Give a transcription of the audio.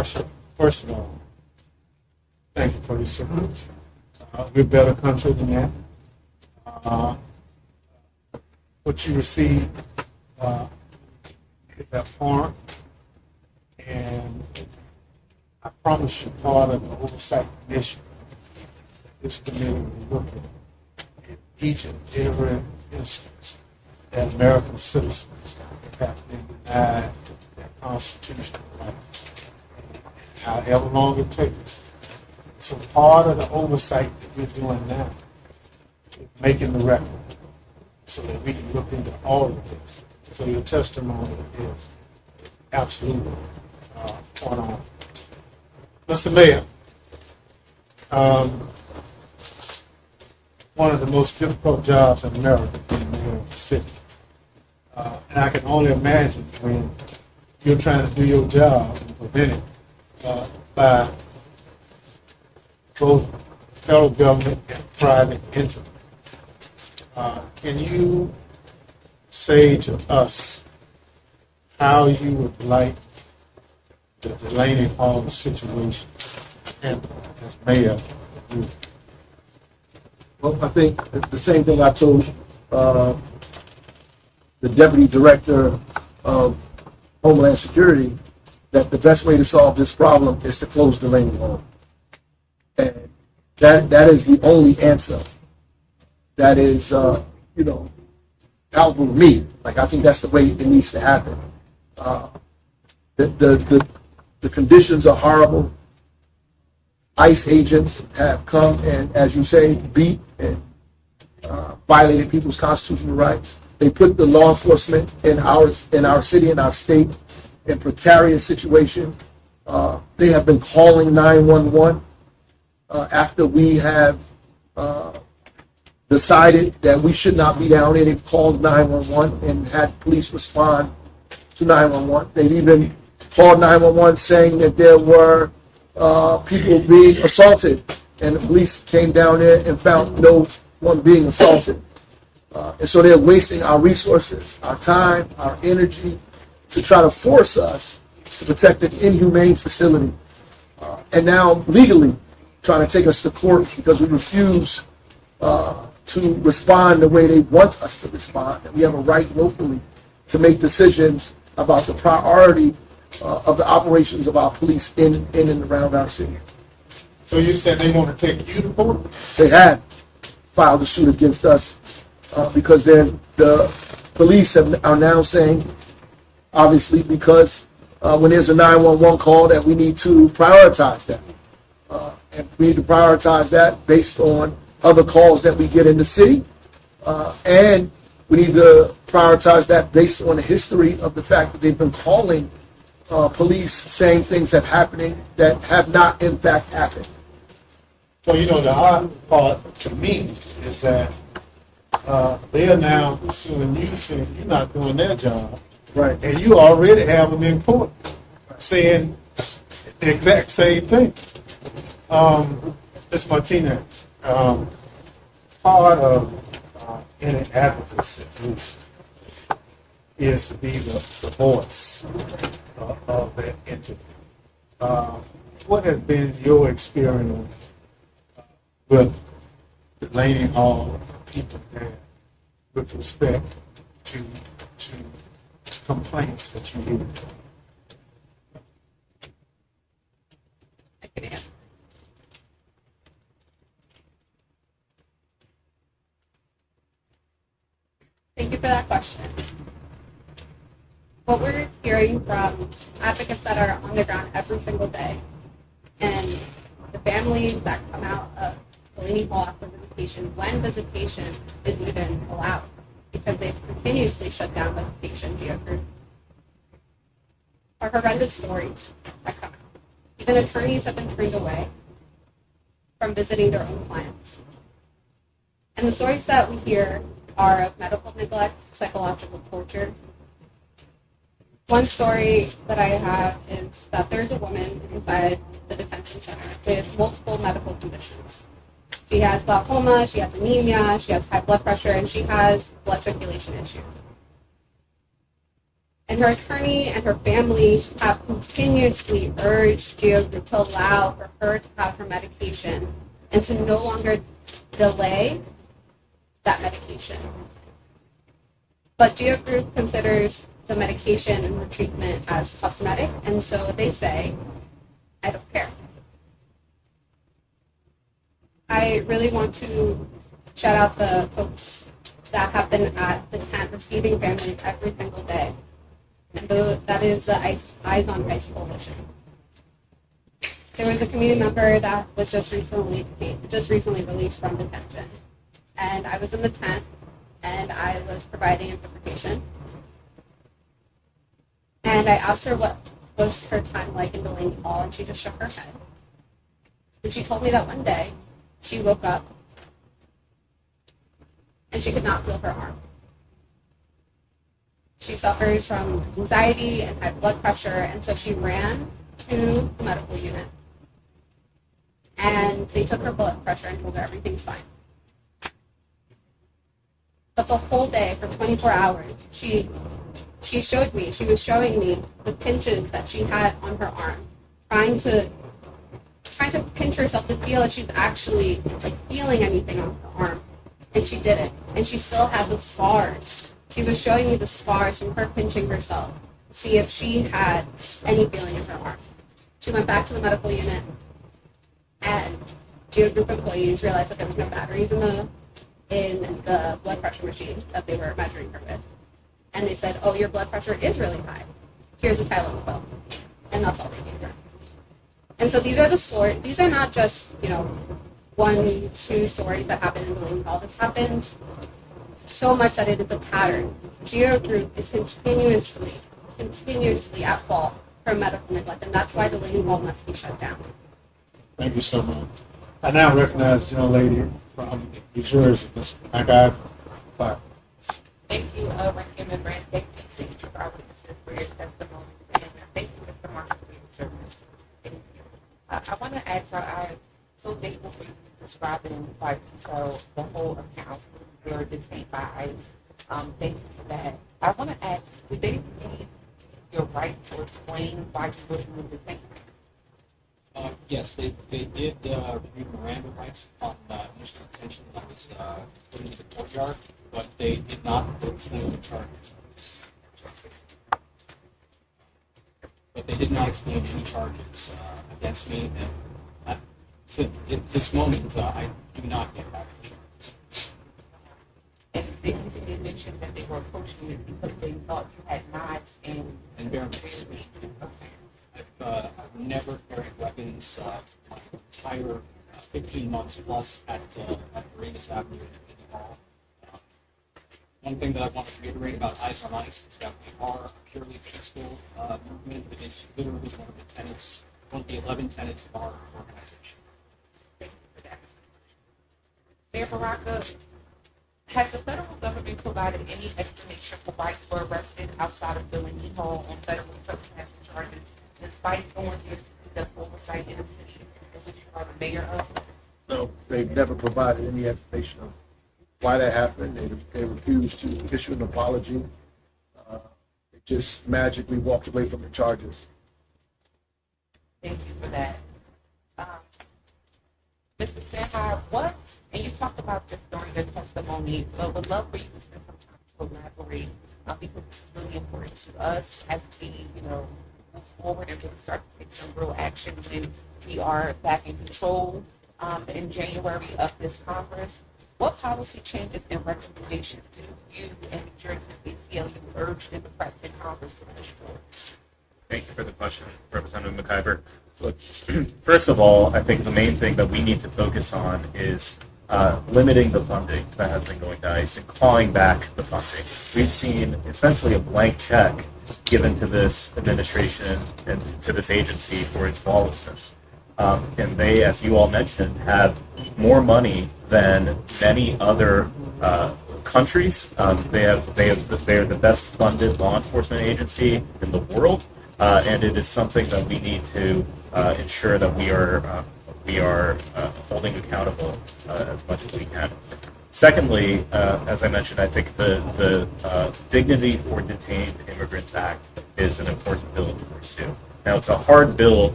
Marshall, first of all, thank you for your service. We're a better country than that. What you received is abhorrent, and I promise you part of the oversight commission this committee will look at each and every instance that American citizens have been denied their constitutional rights, however long it takes. So part of the oversight that we're doing now is making the record so that we can look into all of this. So your testimony is absolutely spot on. Mr. Mayor, one of the most difficult jobs in America being mayor of the city. And I can only imagine when you're trying to do your job and prevent it by both federal government and private entities. Can you say to us how you would like the Delaney Hall situation and as mayor? Well, I think it's the same thing I told the Deputy Director of Homeland Security, that the best way to solve this problem is to close Delaney Hall. And that is the only answer. That is, out with me. Like, I think that's the way it needs to happen. The conditions are horrible. ICE agents have come and, as you say, beat and violated people's constitutional rights. They put the law enforcement in our city, in our state, in precarious situation. They have been calling 911 after we have decided that we should not be down there. They've called 911 and had police respond to 911. They've even called 911 saying that there were people being assaulted, and the police came down there and found no one being assaulted. And so they're wasting our resources, our time, our energy to try to force us to protect an inhumane facility. And now legally trying to take us to court because we refuse to respond the way they want us to respond. And we have a right locally to make decisions about the priority of the operations of our police in and around our city. So you said they want to take you to court? They had filed a suit against us because the police are now saying, obviously, because when there's a 911 call, that we need to prioritize that. And we need to prioritize that based on other calls that we get in the city. And we need to prioritize that based on the history of the fact that they've been calling police saying things that have not in fact happened. Well, the odd part to me is that they are now suing you, saying you're not doing their job. Right. And you already have them in court saying the exact same thing. Ms. Martinez, part of any advocacy is to be the voice of that entity. What has been your experience with Delaney Hall, people there, with respect to complaints that you hear? I can answer. Thank you for that question. What we're hearing from advocates that are on the ground every single day, and the families that come out of Delaney Hall after visitation, when visitation is even allowed, because they've continuously shut down visitation via group, are horrendous stories that come out. Even attorneys have been turned away from visiting their own clients. And the stories that we hear are of medical neglect, psychological torture. One story that I have is that there's a woman inside the detention center with multiple medical conditions. She has glaucoma, she has anemia, she has high blood pressure, and she has blood circulation issues. And her attorney and her family have continuously urged Geo Group to allow for her to have her medication and to no longer delay that medication. But Geo Group considers the medication and the treatment as cosmetic, and so they say, I don't care. I really want to shout out the folks that have been at the tent receiving families every single day. And that is the Eyes on ICE Coalition. There was a community member that was just recently released from detention. And I was in the tent, and I was providing interpretation. And I asked her what was her time like in Delaney Hall, and she just shook her head. And she told me that one day, she woke up, and she could not feel her arm. She suffers from anxiety and high blood pressure, and so she ran to the medical unit. And they took her blood pressure and told her everything's fine. But the whole day, for 24 hours, she was showing me the pinches that she had on her arm, trying to pinch herself to feel if she's actually like feeling anything on her arm. And she didn't. And she still had the scars. She was showing me the scars from her pinching herself to see if she had any feeling in her arm. She went back to the medical unit, and Geo Group employees realized that there was no batteries in the blood pressure machine that they were measuring her with. And they said, oh, your blood pressure is really high. Here's a Tylenol. And that's all they gave her. And so these are not just, 1, 2 stories that happen in Delaney Hall. This happens so much that it is a pattern. Geo Group is continuously at fault for medical neglect, and that's why Delaney Hall must be shut down. Thank you so much. I now recognize the young lady from New Jersey, Ms. McIver. Bye. Thank you, Ranking Brand. Thank you, Signature for our witnesses for your testimony. And thank you, Mr. Marshall, for your service. Thank you. I want to ask, I'm so thankful for you describing in quite detail the whole account you were detained by ICE. Thank you for that. I want to ask, did they need your rights to explain why you were being detained? Yes, they did read Miranda rights on initial detention that was put into the courtyard, but they did not explain the charges. But they did not explain any charges against me, and at this moment, I do not get back charges. And they did mention that they were approaching you because they thought you had knives and bear arms. I've never carried weapons my entire 15 months plus at Marines Avenue in City Hall. One thing that I want to reiterate about Eyes on ICE is that we are a purely peaceful movement. It is literally one of the 11 tenets of our organization. Thank you for that. Mayor Baraka, has the federal government provided any explanation for why you were arrested outside of Delaney Hall on federal trespassing charges, despite going into the oversight in the city in which you are the mayor of? No, they've never provided any explanation of why that happened. They refused to issue an apology. They just magically walked away from the charges. Thank you for that. Mr. Sandhar, what, and you talked about this during your testimony, but would love for you to spend some time to elaborate because this is really important to us as we, move forward and really start to take some real action when we are back in control in January of this Congress. What policy changes and recommendations do you and New Jersey ACLU urge Democrats in Congress to push for? Thank you for the question, Representative McIver. Look, first of all, I think the main thing that we need to focus on is limiting the funding that has been going to ICE and clawing back the funding. We've seen essentially a blank check given to this administration and to this agency for its lawlessness. And they, as you all mentioned, have more money than many other countries. They are the best funded law enforcement agency in the world, and it is something that we need to ensure that we are holding accountable as much as we can. Secondly, as I mentioned, I think the Dignity for Detained Immigrants Act is an important bill to pursue. Now, it's a hard bill